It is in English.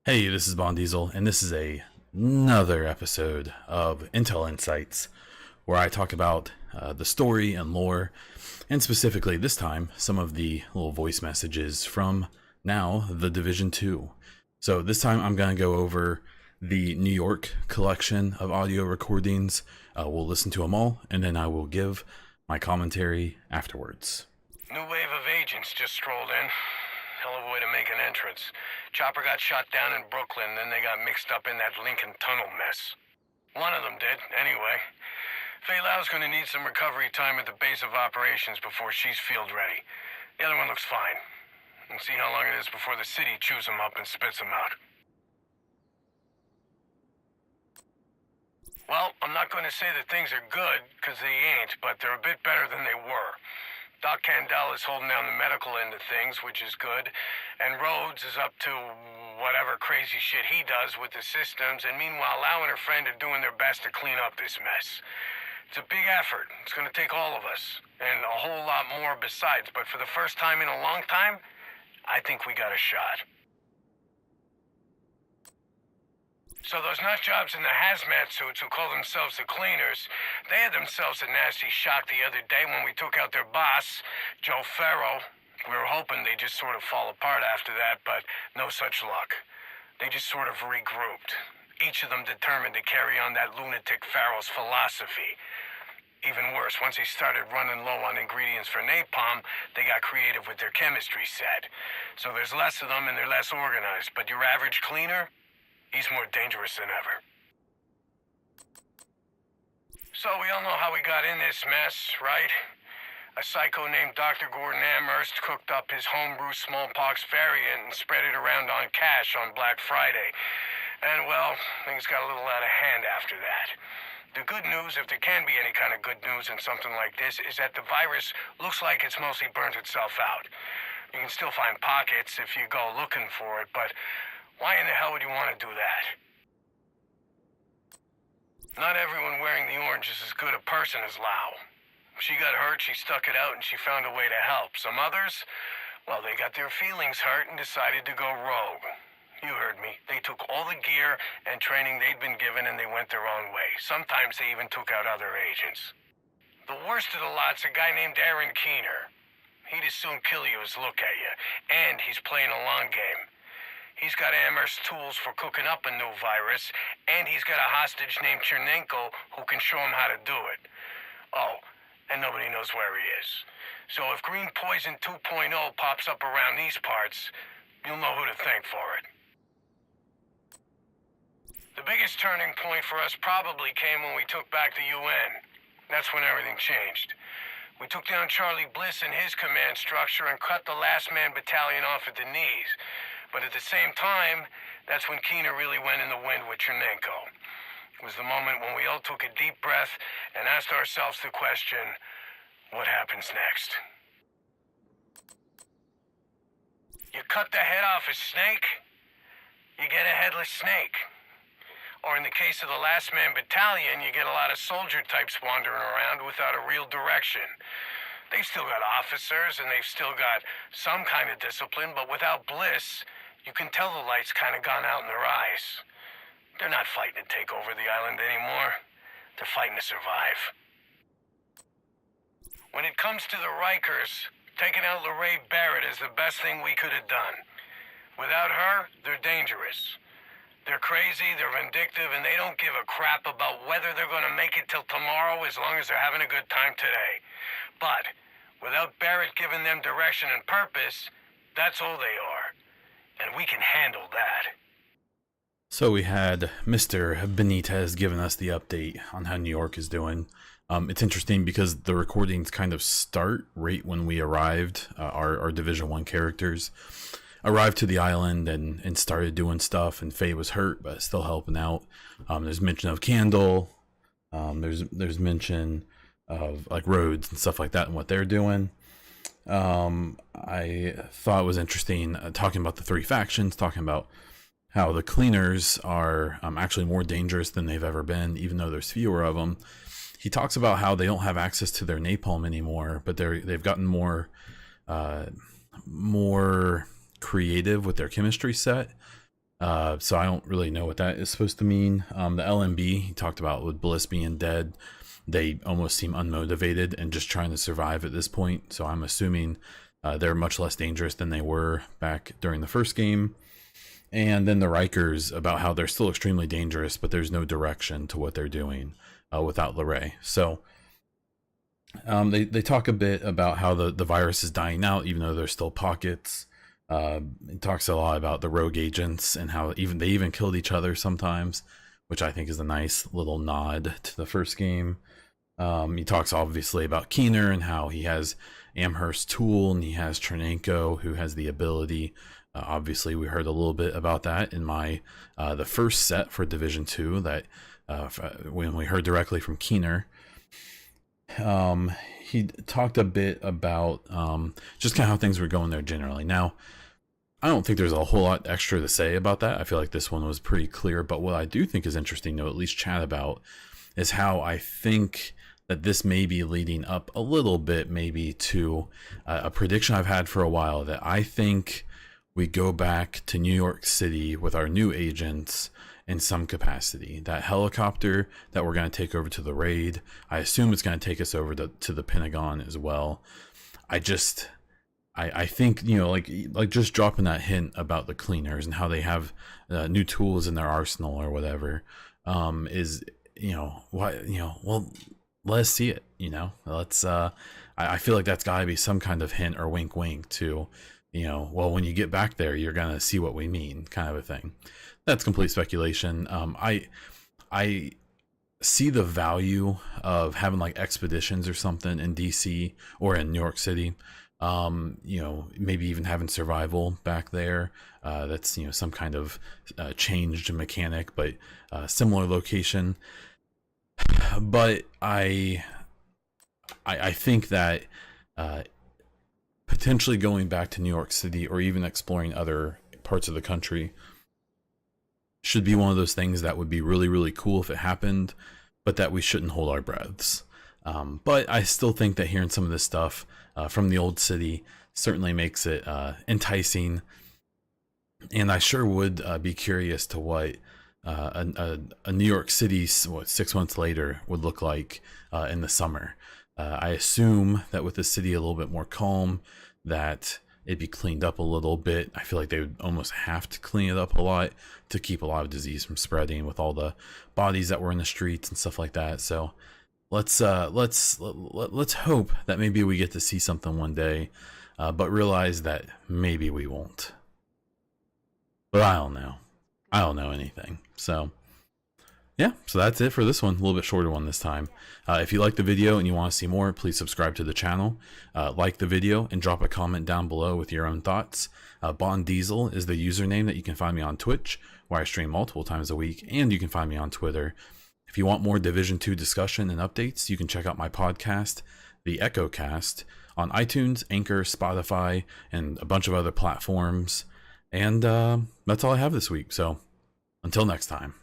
Hey, this is Bond Diesel, and this is another episode of Intel Insights, where I talk about the story and lore, and specifically this time, some of the little voice messages from now the Division 2. So this time I'm going to go over the New York collection of audio recordings. We'll listen to them all, and then I will give my commentary afterwards. New wave of agents just strolled in. Hell of a way to make an entrance. Chopper got shot down in Brooklyn, then they got mixed up in that Lincoln Tunnel mess. One of them did, anyway. Fei Lao's gonna need some recovery time at the base of operations before she's field ready. The other one looks fine. We'll see how long it is before the city chews them up and spits them out. Well, I'm not going to say that things are good, because they ain't, but they're a bit better than they were. Doc Candell is holding down the medical end of things, which is good, and Rhodes is up to whatever crazy shit he does with the systems, and meanwhile Lau and her friend are doing their best to clean up this mess. It's a big effort. It's going to take all of us, and a whole lot more besides, but for the first time in a long time, I think we got a shot. So those nut jobs in the hazmat suits who call themselves the cleaners, they had themselves a nasty shock the other day when we took out their boss, Joe Ferro. We were hoping they'd just sort of fall apart after that, but no such luck. They just sort of regrouped, each of them determined to carry on that lunatic Farrell's philosophy. Even worse, once he started running low on ingredients for napalm, they got creative with their chemistry set. So there's less of them and they're less organized, but your average cleaner? He's more dangerous than ever. So we all know how we got in this mess, right? A psycho named Dr. Gordon Amherst cooked up his homebrew smallpox variant and spread it around on cash on Black Friday. And well, things got a little out of hand after that. The good news, if there can be any kind of good news in something like this, is that the virus looks like it's mostly burnt itself out. You can still find pockets if you go looking for it, but why in the hell would you want to do that? Not everyone wearing the orange is as good a person as Lau. She got hurt, she stuck it out, and she found a way to help. Some others, well, they got their feelings hurt and decided to go rogue. You heard me. They took all the gear and training they'd been given and they went their own way. Sometimes they even took out other agents. The worst of the lot's a guy named Aaron Keener. He'd as soon kill you as look at you, and he's playing a long game. He's got Amherst's tools for cooking up a new virus, and he's got a hostage named Chernenko who can show him how to do it. Oh, and nobody knows where he is. So if Green Poison 2.0 pops up around these parts, you'll know who to thank for it. The biggest turning point for us probably came when we took back the UN. That's when everything changed. We took down Charlie Bliss and his command structure and cut the last man battalion off at the knees. But at the same time, that's when Keener really went in the wind with Chernenko. It was the moment when we all took a deep breath and asked ourselves the question, what happens next? You cut the head off a snake, you get a headless snake. Or in the case of the last man battalion, you get a lot of soldier types wandering around without a real direction. They've still got officers and they've still got some kind of discipline, but without Bliss, you can tell the light's kind of gone out in their eyes. They're not fighting to take over the island anymore. They're fighting to survive. When it comes to the Rikers, taking out Lorraine Barrett is the best thing we could have done. Without her, they're dangerous. They're crazy, they're vindictive, and they don't give a crap about whether they're going to make it till tomorrow as long as they're having a good time today. But without Barrett giving them direction and purpose, that's all they are. And we can handle that. So we had Mr. Benitez giving us the update on how New York is doing. It's interesting because the recordings kind of start right when we arrived. Our Division 1 characters arrived to the island and started doing stuff, and Faye was hurt but still helping out. There's mention of Candle. There's mention of like Rhodes and stuff like that and what they're doing. I thought it was interesting talking about the three factions, talking about how the cleaners are actually more dangerous than they've ever been, even though there's fewer of them. He talks about how they don't have access to their napalm anymore, but they've gotten more creative with their chemistry set. So I don't really know what that is supposed to mean. The LMB he talked about with Bliss being dead, they almost seem unmotivated and just trying to survive at this point. So I'm assuming they're much less dangerous than they were back during the first game. And then the Rikers about how they're still extremely dangerous, but there's no direction to what they're doing without Luray. So they talk a bit about how the virus is dying out, even though there's still pockets. It talks a lot about the rogue agents and how they even killed each other sometimes, which I think is a nice little nod to the first game. He talks obviously about Keener and how he has Amherst's tool and he has Chernenko, who has the ability. Obviously, we heard a little bit about that in my the first set for Division 2 that when we heard directly from Keener. He talked a bit about just kind of how things were going there generally. Now, I don't think there's a whole lot extra to say about that. I feel like this one was pretty clear, but what I do think is interesting to at least chat about is how I think that this may be leading up a little bit maybe to a prediction I've had for a while, that I think we go back to New York City with our new agents in some capacity. That helicopter that we're going to take over to the raid, I assume it's going to take us over to the Pentagon as well. I think, you know, like just dropping that hint about the cleaners and how they have new tools in their arsenal or whatever is, you know, what, you know, well, let us see it, you know, let's I feel like that's got to be some kind of hint or wink wink to, you know, well, when you get back there, you're going to see what we mean, kind of a thing. That's complete speculation. I see the value of having like expeditions or something in DC or in New York City. You know, maybe even having survival back there. That's, you know, some kind of changed mechanic, but similar location. But I think that potentially going back to New York City or even exploring other parts of the country should be one of those things that would be really, really cool if it happened, but that we shouldn't hold our breaths. But I still think that hearing some of this stuff from the old city certainly makes it enticing. And I sure would be curious to what a New York City 6 months later would look like in the summer. I assume that with the city a little bit more calm, that it'd be cleaned up a little bit. I feel like they would almost have to clean it up a lot to keep a lot of disease from spreading with all the bodies that were in the streets and stuff like that. So let's hope that maybe we get to see something one day, but realize that maybe we won't. But I don't know. I don't know anything. So yeah, so that's it for this one. A little bit shorter one this time. If you like the video and you want to see more, please subscribe to the channel, like the video, and drop a comment down below with your own thoughts. Bond Diesel is the username that you can find me on Twitch, where I stream multiple times a week, and you can find me on Twitter. If you want more Division 2 discussion and updates, you can check out my podcast, The Echo Cast, on iTunes, Anchor, Spotify, and a bunch of other platforms. And that's all I have this week. So until next time.